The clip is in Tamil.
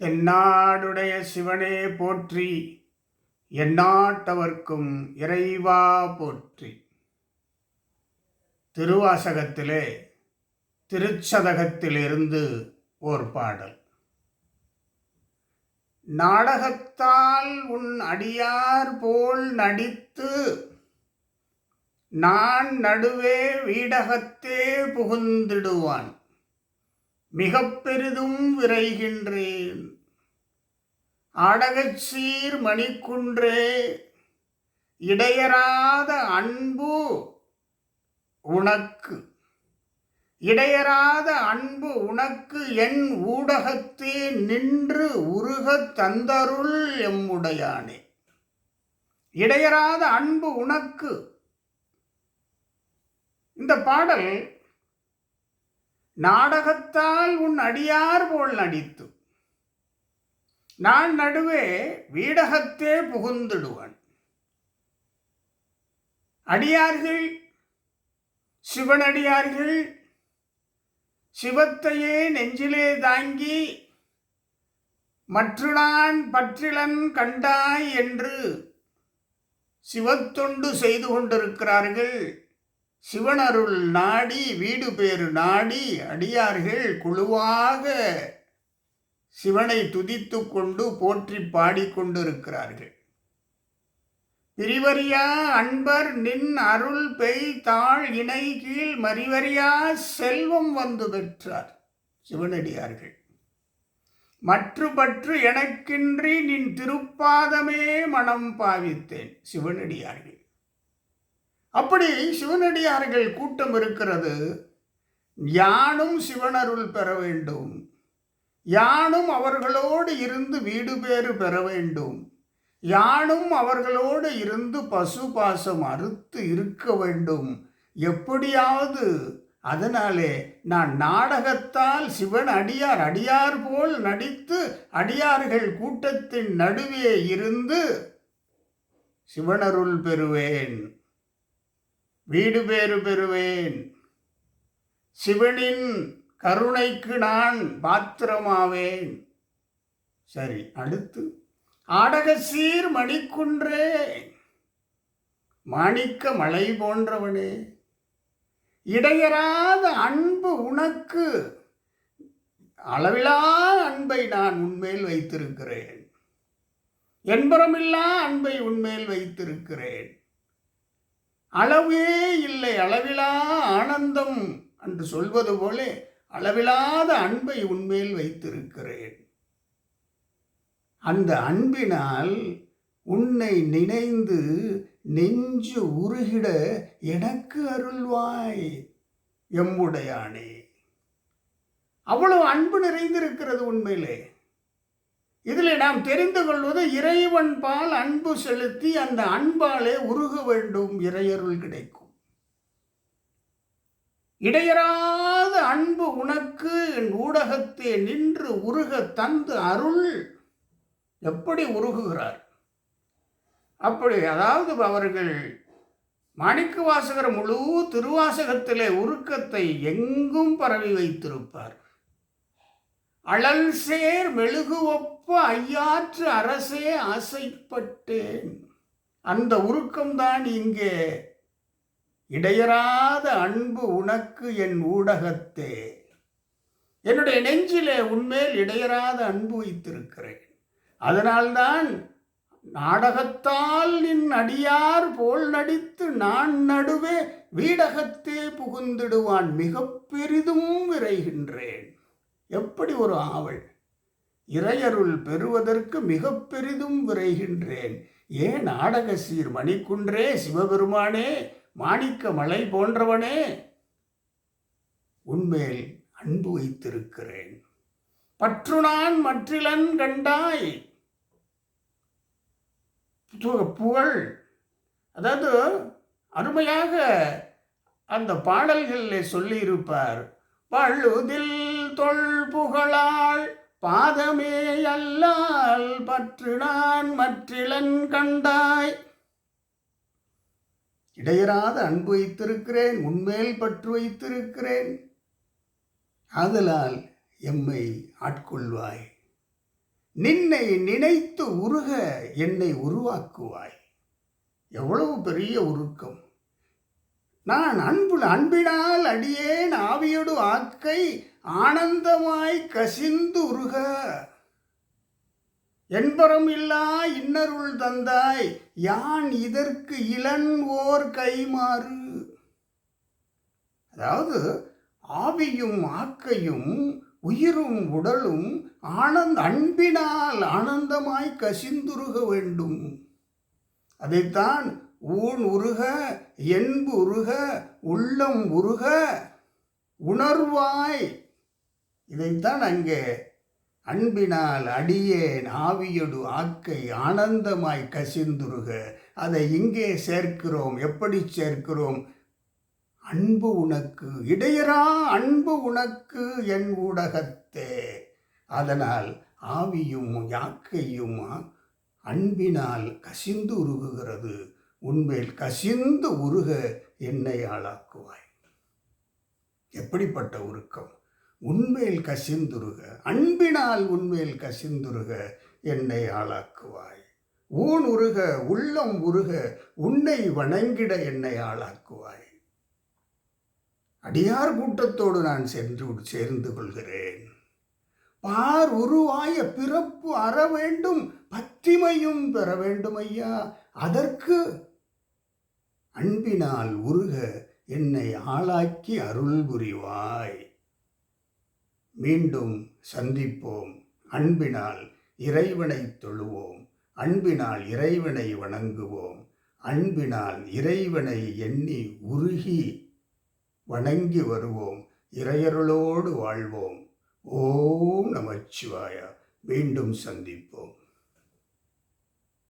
தென்னாடுடைய சிவனே போற்றி, எந்நாட்டவர்க்கும் இறைவா போற்றி. திருவாசகத்திலே திருச்சதகத்திலிருந்து ஓர் பாடல். நாடகத்தால் உன் அடியார் போல் நடித்து நான் நடுவே வீடகத்தே புகுந்திடுவான், மிகப் பெரிதும் விரைகின்றேன். ஆடகச்சீர் மணிக்குன்றே, இடையராத அன்பு உனக்கு, இடையராத அன்பு உனக்கு என் ஊடகத்தே நின்று உருகத் தந்தருள் எம்முடையானே. இடையராத அன்பு உனக்கு. இந்த பாடல் நாடகத்தால் உன் அடியார் போல் நடித்து நான் நடுவே வீடகத்தே புகுந்திடுவான். அடியார்கள், சிவனடியார்கள் சிவத்தையே நெஞ்சிலே தாங்கி மற்று நான் பற்றிலன் கண்டாய் என்று சிவத்தொண்டு செய்து கொண்டிருக்கிறார்கள். சிவனருள் நாடி வீடு பேறு நாடி அடியார்கள் குழுவாக சிவனை துதித்து கொண்டு போற்றி பாடிக்கொண்டிருக்கிறார்கள். பிரிவரியா அன்பர் நின் அருள் பெய் தாழ் இணை கீழ் மறிவரியா செல்வம் வந்து பெற்றார் சிவனடியார்கள். மற்று பற்று எனக்கின்றி நின் திருப்பாதமே மனம் பாவித்தேன் சிவனடியார்கள். அப்படி சிவனடியார்கள் கூட்டம் இருக்கிறது. யானும் சிவனருள் பெற வேண்டும், யானும் அவர்களோடு இருந்து வீடு பேறு பெற வேண்டும், யானும் அவர்களோடு இருந்து பசு பாசம் அறுத்து இருக்க வேண்டும். எப்படியாவது அதனாலே நான் நாடகத்தால் சிவன் அடியார் போல் நடித்து அடியார்கள் கூட்டத்தின் நடுவே இருந்து சிவனருள் பெறுவேன், வீடு பேறு பெறுவேன், சிவனின் கருணைக்கு நான் பாத்திரமாவேன். சரி, அடுத்து ஆடகசீர் மணிக்குன்றே, மாணிக்க மலை போன்றவனே, இடையராத அன்பு உனக்கு, அளவிலா அன்பை நான் உன்மேல் வைத்திருக்கிறேன், என்பரமில்லா அன்பை உன்மேல் வைத்திருக்கிறேன். அளவே இல்லை, அளவிலா ஆனந்தம் என்று சொல்வது போல அளவிலாத அன்பை உன்மேல் வைத்திருக்கிறேன். அந்த அன்பினால் உன்னை நினைந்து நெஞ்சு உருகிட எனக்கு அருள்வாய் எம்முடையானே. அவ்வளவு அன்பு நிறைந்திருக்கிறது உண்மையிலே. இதில் நாம் தெரிந்து கொள்வது, இறைவன் பால் அன்பு செலுத்தி அந்த அன்பாலே உருக வேண்டும், இறையருள் கிடைக்கும். இடையராத அன்பு உனக்கு என் ஊடகத்தே நின்று உருக தந்து அருள். எப்படி உருகுகிறார்? அப்படி, அதாவது அவர்கள் மாணிக்க வாசகர் முழு திருவாசகத்திலே உருக்கத்தை எங்கும் பரவி வைத்திருப்பார். அழல் சேர் மெழுகு ஒப்ப ஐயாற்று அரசே ஆசைப்பட்டேன். அந்த உருக்கம்தான் இங்கே. இடையராத அன்பு உனக்கு என் ஊடகத்தே, என்னுடைய நெஞ்சிலே உன்மேல் இடையராத அன்பு வைத்திருக்கிறேன். அதனால்தான் நாடகத்தால் நின் அடியார் போல் நடித்து நான் நடுவே வீடகத்தே புகுந்திடுவான், மிக பெரிதும் விரைகின்றேன். எப்படி ஒரு ஆவல்! இறையருள் பெறுவதற்கு மிக பெரிதும் விரைகின்றேன். ஏன் ஆடகசீர் மணிக்குன்றே, சிவபெருமானே, மாணிக்க மலை போன்றவனே, உன்மேல் அன்பு வைத்திருக்கிறேன். பற்று நான் மற்றிலன் கண்டாய். புகழ், அதாவது அருமையாக அந்த பாடல்களில் சொல்லியிருப்பார். பழுதில் தொல் புகழாள் பாதமே அல்லால் பற்று நான் மற்றிலன் கண்டாய். இடையராத அன்பு வைத்திருக்கிறேன், உன்மேல் பற்று வைத்திருக்கிறேன், ஆதலால் எம்மை ஆட்கொள்வாய். நின்னை நினைத்து உருக என்னை உருவாக்குவாய். எவ்வளவு பெரிய உருக்கம்! நான் அன்பினால் அடியேன் ஆவியொடு ஆக்கை ஆனந்தமாய் கசிந்து உருக. என்பரம் இல்லா இன்னருள் தந்தாய் யான் இதற்கு இளன் ஓர் கைமாறு. அதாவது ஆவியும் ஆக்கையும் உயிரும் உடலும் அன்பினால் ஆனந்தமாய் கசிந்துருக வேண்டும். அதைத்தான் ஊன் உருக, என்பு உருக, உள்ளம் உருக, உணர்வாய். இதைத்தான் அங்கே அன்பினால் அடியேன் ஆவியொடு ஆக்கை ஆனந்தமாய் கசிந்துருக. அதை இங்கே சேர்க்கிறோம். எப்படி சேர்க்கிறோம்? அன்பு உனக்கு, இடையரா அன்பு உனக்கு என் ஊடகத்தே. அதனால் ஆவியும் யாக்கையும் அன்பினால் கசிந்து உருகுகிறது. உன்மேல் கசிந்து உருக என்னை ஆளாக்குவாய். எப்படிப்பட்ட உருக்கம்! உன்மேல் கசிந்துருக, அன்பினால் உன்மேல் கசிந்துருக என்னை ஆளாக்குவாய். ஊன் உருக, உள்ளம் உருக, உன்னை வணங்கிட என்னை ஆளாக்குவாய். அடியார் கூட்டத்தோடு நான் சேர்ந்து கொள்கிறேன். பார் உருவாய பிறப்பு அற வேண்டும், பத்திமையும் பெற வேண்டும் ஐயா. அதற்கு அன்பினால் உருக என்னை ஆளாக்கி அருள் புரிவாய். மீண்டும் சந்திப்போம். அன்பினால் இறைவனை தொழுவோம், அன்பினால் இறைவனை வணங்குவோம், அன்பினால் இறைவனை எண்ணி உருகி வணங்கி வருவோம். இறையருளோடு வாழ்வோம். ஓம் நமச்சிவாய. மீண்டும் சந்திப்போம்.